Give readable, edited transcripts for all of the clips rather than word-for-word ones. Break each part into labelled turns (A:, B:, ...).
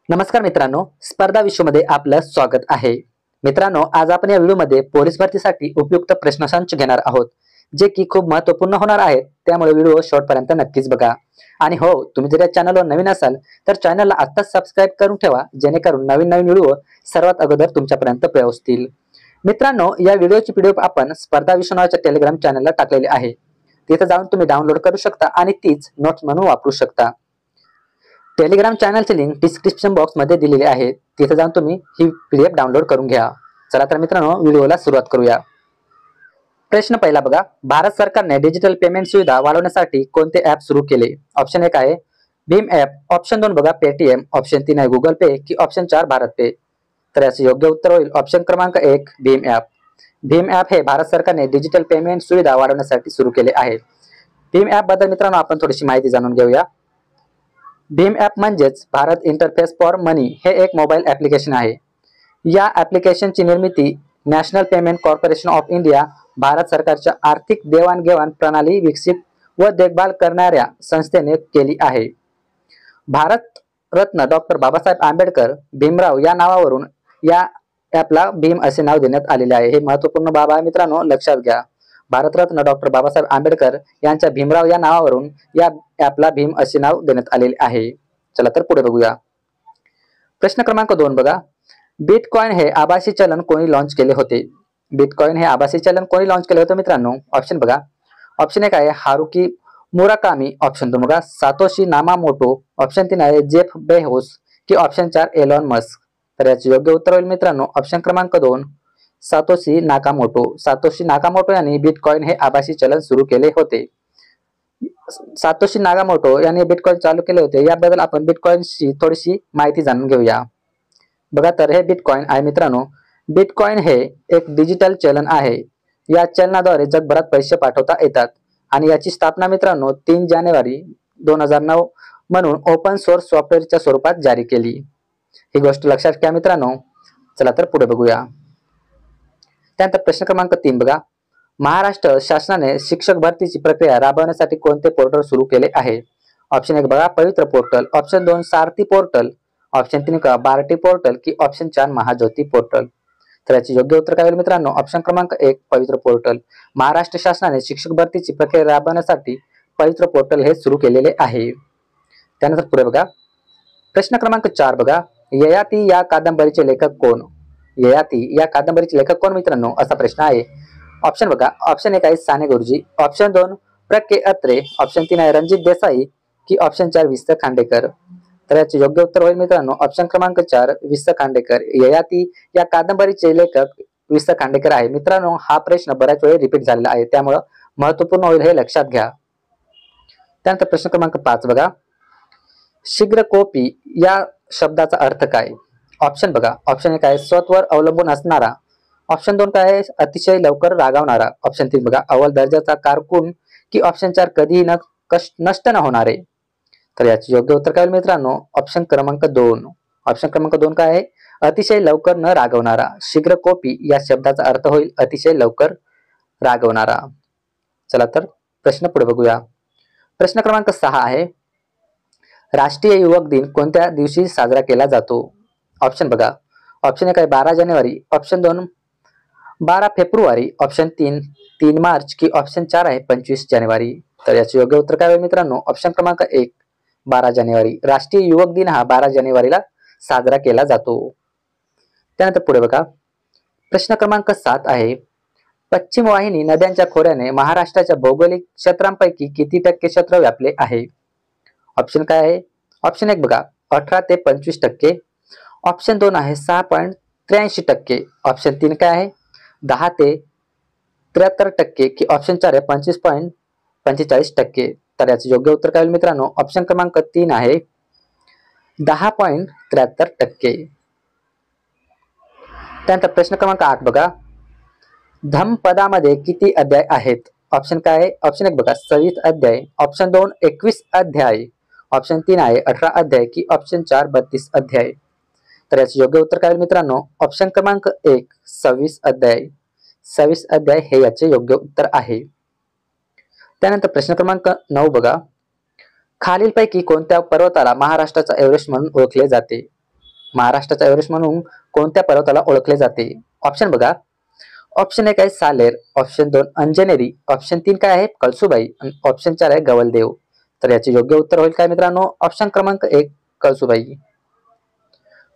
A: नमस्कार मित्रांनो, स्पर्धा विश्वमध्ये आपलं स्वागत आहे। मित्रांनो, आज आपण या व्हिडिओमध्ये पोलीस भरतीसाठी उपयुक्त प्रश्नसंच घेणार आहोत, जे की खूप महत्त्वपूर्ण होणार आहेत। त्यामुळे व्हिडिओ शेवटपर्यंत नक्कीच बघा। आणि हो, तुम्ही जर या चॅनलवर नवीन असाल तर चॅनलला आत्ताच सबस्क्राइब करून ठेवा, जेणेकरून नवीन व्हिडिओ सर्वात अगोदर तुमच्यापर्यंत पोहोचतील। मित्रांनो, या व्हिडिओची पीडीएफ आपण स्पर्धा विश्व नावाच्या टेलिग्राम चॅनलला टाकलेली आहे। तिथे जाऊन तुम्ही डाउनलोड करू शकता आणि तीच नोट्स म्हणून वापरू शकता। टेलिग्राम चॅनलची लिंक डिस्क्रिप्शन बॉक्स मध्ये दिलेली आहे, तिथे जाऊन तुम्ही ही पीडीएफ डाउनलोड करून घ्या। चला तर मित्रांनो, व्हिडिओला सुरुवात करूया। प्रश्न पहिला बघा, भारत सरकारने डिजिटल पेमेंट सुविधा वाढवण्यासाठी कोणते ॲप सुरू केले? ऑप्शन 1 आहे भीम ॲप, ऑप्शन 2 बघा पेटीएम, ऑप्शन 3 आहे गुगल पे की ऑप्शन 4 भारत पे। तर याचे योग्य उत्तर होईल ऑप्शन क्रमांक 1 भीम ॲप। भीम ॲप हे भारत सरकारने डिजिटल पेमेंट सुविधा वाढवण्यासाठी सुरू केले आहे। भीम ॲप बद्दल मित्रांनो आपण थोडीशी माहिती जाणून घेऊया। भीम ॲप म्हणजेच भारत इंटरफेस फॉर मनी हे एक मोबाईल ॲप्लिकेशन आहे। या ॲप्लिकेशनची निर्मिती national payment corporation of India Bharat सरकारच्या आर्थिक देवाणघेवाण प्रणाली विकसित व देखभाल करणाऱ्या संस्थेने केली आहे। भारत रत्न डॉक्टर बाबासाहेब आंबेडकर भीमराव या नावावरून या ॲपला भीम असे नाव देण्यात आलेले आहे। हे महत्त्वपूर्ण बाब आहे मित्रांनो, लक्षात घ्या। भारतरत्न डॉक्टर बाबासाहेब आंबेडकर यांच्या भीमराव या नावावरून या ॲपला भीम असे नाव देण्यात आलेले आहे। चला तर पुढे बघूया। प्रश्न क्रमांक 2 बघा, बिटकॉइन हे आभासी चलन कोणी लॉन्च केले होते? बिटकॉइन हे आभासी चलन कोणी लॉन्च केले होते मित्रांनो? ऑप्शन बघा, ऑप्शन 1 आहे हारुकी मुराकामी, ऑप्शन 2 बघा सातोशी नाकामोटो, ऑप्शन 3 आहे जेफ बेझोस की ऑप्शन 4 एलॉन मस्क। तर याचे योग्य उत्तर होईल मित्रांनो ऑप्शन क्रमांक 2 सातोशी नाकामोटो। सातोशी नाकामोटो यांनी बिटकॉइन हे आभासी चलन सुरू केले होते। सातोशी नाकामोटो यांनी बिटकॉइन चालू केले होते, याबद्दल आपण बिटकॉइनची थोडीशी माहिती जाणून घेऊया। बघा, तर हे बिटकॉइन आहे मित्रांनो। बिटकॉइन हे एक डिजिटल चलन आहे। या चलनाद्वारे जगभरात पैसे पाठवता येतात आणि याची स्थापना मित्रांनो 3 जानेवारी 2009 म्हणून ओपन सोर्स सॉफ्टवेअरच्या स्वरूपात जारी केली। ही गोष्ट लक्षात घ्या मित्रांनो। चला तर पुढे बघूया। त्यानंतर प्रश्न क्रमांक 3 बघा, महाराष्ट्र शासनाने शिक्षक भरतीची प्रक्रिया राबवण्यासाठी कोणते पोर्टल सुरू केले आहे? ऑप्शन 1 बघा पवित्र पोर्टल, ऑप्शन 2 सारथी पोर्टल, ऑप्शन 3 का बार्टी पोर्टल की ऑप्शन 4 महाज्योती पोर्टल। तर याचे योग्य उत्तर काय होईल मित्रांनो ऑप्शन क्रमांक 1 पवित्र पोर्टल। महाराष्ट्र शासनाने शिक्षक भरतीची प्रक्रिया राबवण्यासाठी पवित्र पोर्टल हे सुरू केलेले आहे। त्यानंतर पुढे बघा, प्रश्न क्रमांक 4 बघा, ययाती या कादंबरीचे लेखक कोण? ययाती या कादंबरीचे लेखक कोण मित्रांनो, असा प्रश्न आहे। ऑप्शन बघा, ऑप्शन 1 आहे साने गुरुजी, ऑप्शन 2 प्र.के. अत्रे, ऑप्शन 3 आहे रणजित देसाई की ऑप्शन 4 वि. स. खांडेकर। तर याचे योग्य उत्तर होईल मित्रांनो ऑप्शन क्रमांक 4 वि. स. खांडेकर। ययाती या कादंबरीचे लेखक वि. स. खांडेकर आहे। मित्रांनो, हा प्रश्न बऱ्याच वेळा रिपीट झालेला आहे, त्यामुळे महत्त्वपूर्ण होईल, हे लक्षात घ्या। त्यानंतर प्रश्न क्रमांक 5 बघा, शीघ्रकोपी या शब्दाचा अर्थ काय? ऑप्शन बघा, ऑप्शन 1 आहे स्वतःवर अवलंबून असणारा, ऑप्शन 2 काय आहे अतिशय लवकर रागावणारा, ऑप्शन 3 बघा अव्वल दर्जाचा कारकून की ऑप्शन 4 कधीही नष्ट न होणारे। तर याचे योग्य उत्तर काय मित्रांनो ऑप्शन क्रमांक 2। ऑप्शन क्रमांक 2 काय आहे अतिशय लवकर न रागवणारा। शीघ्रकोपी या शब्दाचा अर्थ होईल अतिशय लवकर रागवणारा। चला तर प्रश्न पुढे बघूया। प्रश्न क्रमांक 6 आहे, राष्ट्रीय युवक दिन कोणत्या दिवशी साजरा केला जातो? ऑप्शन बघा, ऑप्शन 1 आहे 12 जानेवारी, ऑप्शन 2 12 फेब्रुवारी, ऑप्शन 3 3 मार्च की ऑप्शन 4 आहे 25 जानेवारी। तर याचे योग्य उत्तर काय होईल मित्रांनो ऑप्शन क्रमांक 1 12 जानेवारी। राष्ट्रीय युवक दिन हा 12 जानेवारीला साजरा केला जातो। त्यानंतर पुढे बघा, प्रश्न क्रमांक 7 आहे, पश्चिम वाहिनी नद्यांच्या खोऱ्याने महाराष्ट्राच्या भौगोलिक क्षेत्रांपैकी किती टक्के क्षेत्र व्यापले आहे? ऑप्शन काय आहे, ऑप्शन 1 बघा 18 ते 25%, ऑप्शन 2 आहे 6.83%, ऑप्शन 3 काय आहे 10 ते 73% की ऑप्शन 4 आहे 25.45%। तर याचे योग्य उत्तर काय होईल मित्रांनो ऑप्शन क्रमांक 3 आहे 10.73%। त्यानंतर प्रश्न क्रमांक 8 बघा, धम्मपदामध्ये किती अध्याय आहेत? ऑप्शन काय आहे, ऑप्शन 1 बघा 26 अध्याय, ऑप्शन 2 21 अध्याय, ऑप्शन 3 आहे 18 अध्याय की ऑप्शन 4 32 अध्याय। तर याचे योग्य उत्तर काय मित्रांनो ऑप्शन क्रमांक 1 26 अध्याय। 26 अध्याय हे याचे योग्य उत्तर आहे। त्यानंतर प्रश्न क्रमांक 9 बघा, खालीलपैकी कोणत्या पर्वताला महाराष्ट्राचा एव्हरेस्ट म्हणून ओळखले जाते? महाराष्ट्राचा एव्हरेस्ट म्हणून कोणत्या पर्वताला ओळखले जाते? ऑप्शन बघा. ऑप्शन 1 आहे सालेर, ऑप्शन 2 अंजनेरी, ऑप्शन 3 काय आहे कळसुबाई आणि ऑप्शन 4 आहे गवलदेव. तर याचे योग्य उत्तर होईल काय मित्रांनो? ऑप्शन क्रमांक 1 कळसुबाई.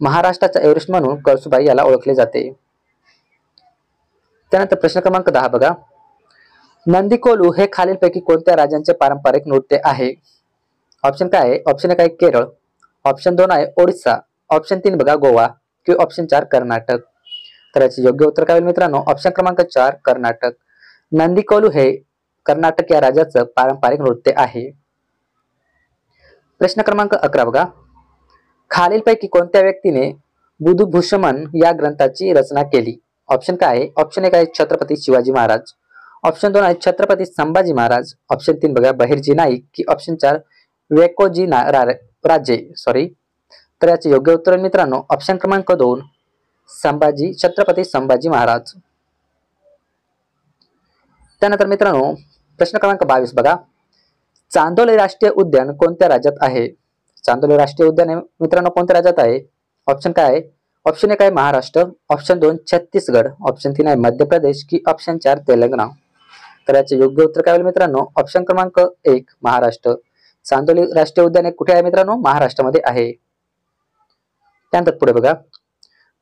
A: महाराष्ट्राचा एव्हरेस्ट म्हणून कळसुबाई याला ओळखले जाते. त्यानंतर प्रश्न क्रमांक 10 बघा. नंदीकोलू हे खालीलपैकी कोणत्या राज्यांचे पारंपरिक नृत्य आहे? ऑप्शन काय आहे? ऑप्शन 1 आहे केरळ, ऑप्शन 2 आहे ओडिसा, ऑप्शन 3 बघा गोवा किंवा ऑप्शन 4 कर्नाटक. तर याचे योग्य उत्तर काय होईल मित्रांनो? ऑप्शन क्रमांक 4 कर्नाटक. नंदीकोलू हे कर्नाटक या राज्याचं पारंपरिक नृत्य आहे. प्रश्न क्रमांक 11 बघा. खालीलपैकी कोणत्या व्यक्तीने बुधभूषण या ग्रंथाची रचना केली? ऑप्शन काय आहे? ऑप्शन 1 आहे छत्रपती शिवाजी महाराज, ऑप्शन 2 आहे छत्रपती संभाजी महाराज, ऑप्शन 3 बघा बहिर्जी नाईक की ऑप्शन 4 वेकोजी राजे सॉरी. तर याचे योग्य उत्तर मित्रांनो ऑप्शन क्रमांक 2 छत्रपती संभाजी महाराज. त्यानंतर मित्रांनो प्रश्न क्रमांक 22 बघा. चांदोली राष्ट्रीय उद्यान कोणत्या राज्यात आहे? चांदोली राष्ट्रीय उद्यान हे मित्रांनो कोणत्या राज्यात आहे? ऑप्शन काय आहे? ऑप्शन 1 आहे महाराष्ट्र, ऑप्शन 2 छत्तीसगड, ऑप्शन 3 आहे मध्य प्रदेश की ऑप्शन 4 तेलंगणा. तर याचे योग्य उत्तर काय होईल मित्रांनो? ऑप्शन क्रमांक 1 महाराष्ट्र. चांदोली राष्ट्रीय उद्यान हे कुठे आहे मित्रांनो? महाराष्ट्रामध्ये आहे. त्यानंतर पुढे बघा.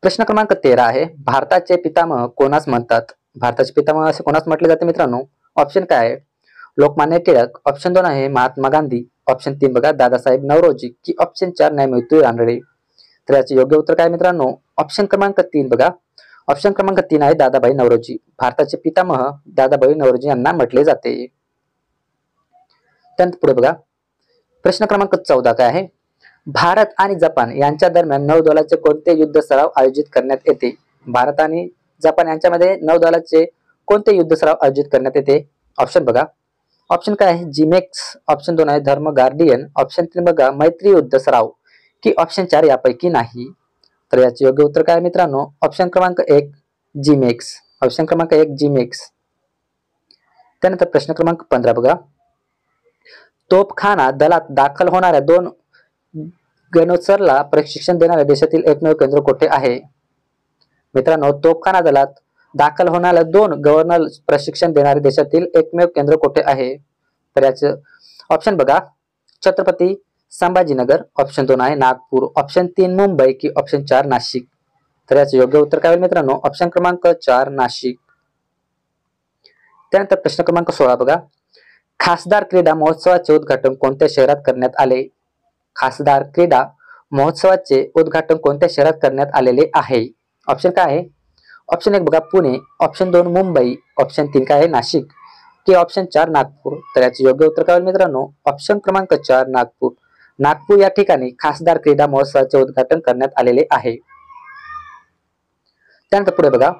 A: प्रश्न क्रमांक 13 आहे. भारताचे पितामह कोणास म्हणतात? भारताचे पितामह असे कोणास म्हटले जाते मित्रांनो? ऑप्शन काय आहे? लोकमान्य टिळक, ऑप्शन 2 आहे महात्मा गांधी, ऑप्शन 3 बघा दादासाहेब नौरोजी की ऑप्शन 4 न्यायमूर्ती रानडे. तर याचे योग्य उत्तर काय मित्रांनो? ऑप्शन क्रमांक 3 बघा. ऑप्शन क्रमांक 3 आहे दादाभाई नौरोजी. भारताचे पितामह दादाभाई नौरोजी यांना म्हटले जाते. त्यानंतर पुढे बघा. प्रश्न क्रमांक 14 काय आहे? भारत आणि जपान यांच्या दरम्यान नौदलाचे कोणते युद्ध सराव आयोजित करण्यात येते? भारत आणि जपान यांच्यामध्ये नौदलाचे कोणते युद्ध सराव आयोजित करण्यात येते? ऑप्शन बघा. ऑप्शन काय आहे? जिमेक्स, ऑप्शन 2 आहे धर्म गार्डियन, ऑप्शन 3 बघा मैत्री युद्ध सराव की ऑप्शन 4 यापैकी नाही. तर याचे योग्य उत्तर काय मित्रांनो? ऑप्शन क्रमांक 1 जिमेक्स. ऑप्शन क्रमांक 1 जिमेक्स. त्यानंतर प्रश्न क्रमांक 15 बघा. तोफखाना दलात दाखल होणाऱ्या 2 गणोत्सरला प्रशिक्षण देणाऱ्या देशातील एकमेव केंद्र कुठे आहे? मित्रांनो तोफखाना दलात दाखल होणाऱ्या 2 गव्हर्नर प्रशिक्षण देणारे देशातील एकमेव केंद्र कुठे आहे? तर याचे ऑप्शन बघा. छत्रपती संभाजीनगर, ऑप्शन 2 आहे नागपूर, ऑप्शन 3 मुंबई की ऑप्शन 4 नाशिक. तर याचे योग्य उत्तर काय होईल मित्रांनो? ऑप्शन क्रमांक 4 नाशिक. त्यानंतर प्रश्न क्रमांक 16 बघा. खासदार क्रीडा महोत्सवाचे उद्घाटन कोणत्या शहरात करण्यात आले? खासदार क्रीडा महोत्सवाचे उद्घाटन कोणत्या शहरात करण्यात आलेले आहे? ऑप्शन काय आहे? ऑप्शन 1 बघा पुणे, ऑप्शन 2 मुंबई, ऑप्शन 3 काय आहे नाशिक की ऑप्शन 4 नागपूर. तर याचे योग्य उत्तर काय होईल मित्रांनो? ऑप्शन क्रमांक 4 नागपूर. नागपूर या ठिकाणी खासदार क्रीडा महोत्सवाचे उद्घाटन करण्यात आलेले आहे. त्यानंतर पुढे बघा.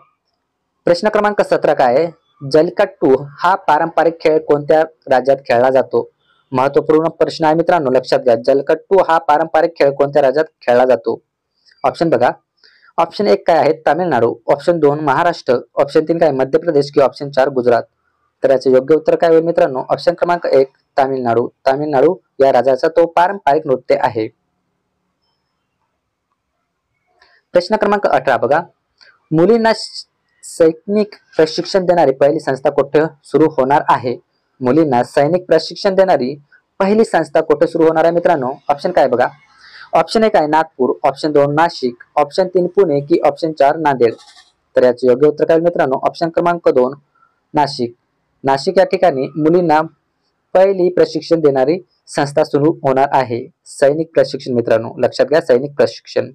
A: प्रश्न क्रमांक 17 काय आहे? जल्लीकट्टू हा पारंपरिक खेळ कोणत्या राज्यात खेळला जातो? महत्वपूर्ण प्रश्न आहे मित्रांनो, लक्षात घ्या. जल्लीकट्टू हा पारंपरिक खेळ कोणत्या राज्यात खेळला जातो? ऑप्शन बघा. ऑप्शन 1 काय आहे? तामिळनाडू, ऑप्शन 2 महाराष्ट्र, ऑप्शन 3 काय मध्य प्रदेश की ऑप्शन 4 गुजरात. तर याचे योग्य उत्तर काय होईल मित्रांनो? ऑप्शन क्रमांक 1 तामिळनाडू. तामिळनाडू या राज्याचा तो पारंपरिक नृत्य आहे. प्रश्न क्रमांक 18 बघा. मुलींना सैनिक प्रशिक्षण देणारी पहिली संस्था कुठे सुरू होणार आहे? मुलींना सैनिक प्रशिक्षण देणारी पहिली संस्था कुठे सुरू होणार आहे मित्रांनो? ऑप्शन काय बघा. ऑप्शन 1 आहे नागपूर, ऑप्शन 2 नाशिक, ऑप्शन 3 पुणे की ऑप्शन 4 नांदेड. तर याचे योग्य उत्तर काय मित्रांनो? ऑप्शन क्रमांक 2 नाशिक. नाशिक या ठिकाणी मुलींना पहिली प्रशिक्षण देणारी संस्था सुरू होणार आहे. सैनिक प्रशिक्षण मित्रांनो, लक्षात घ्या सैनिक प्रशिक्षण.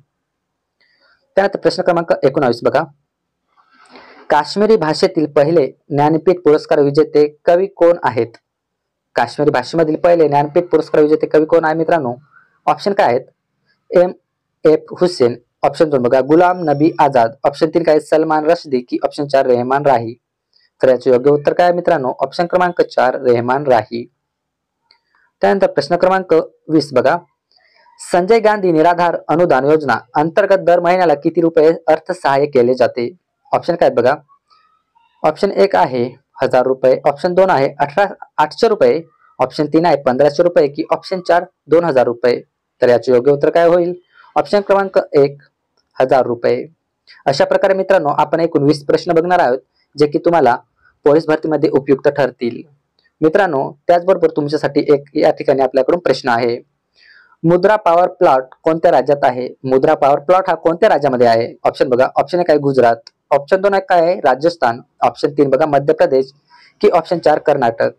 A: त्यानंतर प्रश्न क्रमांक 19 बघा. काश्मीरी भाषेतील पहिले ज्ञानपीठ पुरस्कार विजेते कवी कोण आहेत? काश्मीरी भाषेमधील पहिले ज्ञानपीठ पुरस्कार विजेते कवी कोण आहे मित्रांनो? ऑप्शन काय आहेत? M.F. हुसेन, ऑप्शन 2 बघा गुलाम नबी आझाद, ऑप्शन 3 काय सलमान रश्दी की ऑप्शन 4 रेहमान राही. तर याचे योग्य उत्तर काय मित्रांनो? ऑप्शन क्रमांक 4 रेहमान राही. त्यानंतर प्रश्न क्रमांक 20 बघा. संजय गांधी निराधार अनुदान योजना अंतर्गत दर महिन्याला किती रुपये अर्थसहाय्य केले जाते? ऑप्शन काय बघा. ऑप्शन 1 आहे 1000 रुपये, ऑप्शन 2 आहे 800 रुपये, ऑप्शन 3 आहे 1500 रुपये की ऑप्शन 4 2000 रुपये. तर याचे योग्य उत्तर काय होईल? ऑप्शन क्रमांक 1 1000 रुपये। अशा प्रकारे मित्रांनो आपण एकूण 20 प्रश्न बघणार आहोत जे की तुम्हाला पोलीस भरतीमध्ये उपयुक्त ठरतील। मित्रांनो त्याचबरोबर तुमच्यासाठी एक या ठिकाणी आपल्याकडून प्रश्न आहे, मुद्रा पॉवर प्लॉट कोणत्या राज्यात आहे? मुद्रा पॉवर प्लॉट हा कोणत्या राज्यामध्ये आहे? ऑप्शन बघा, ऑप्शन 1 आहे गुजरात, ऑप्शन 2 आहे काय आहे राजस्थान, ऑप्शन 3 बघा मध्य प्रदेश की ऑप्शन 4 कर्नाटक।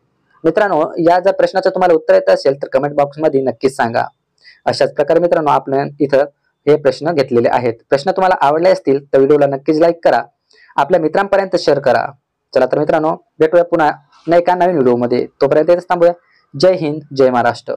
A: मित्रांनो या जर प्रश्नाचं तुम्हाला उत्तर येत असेल तर कमेंट बॉक्स मध्ये नक्कीच सांगा। अशाच प्रकारे मित्रांनो आपण इथं हे प्रश्न घेतलेले आहेत। प्रश्न तुम्हाला आवडले असतील तर व्हिडिओला नक्कीच लाईक करा, आपल्या मित्रांपर्यंत शेअर करा। चला तर मित्रांनो भेटूया पुन्हा एका नवीन व्हिडिओमध्ये, तोपर्यंत इथेच थांबूया। जय हिंद, जय महाराष्ट्र।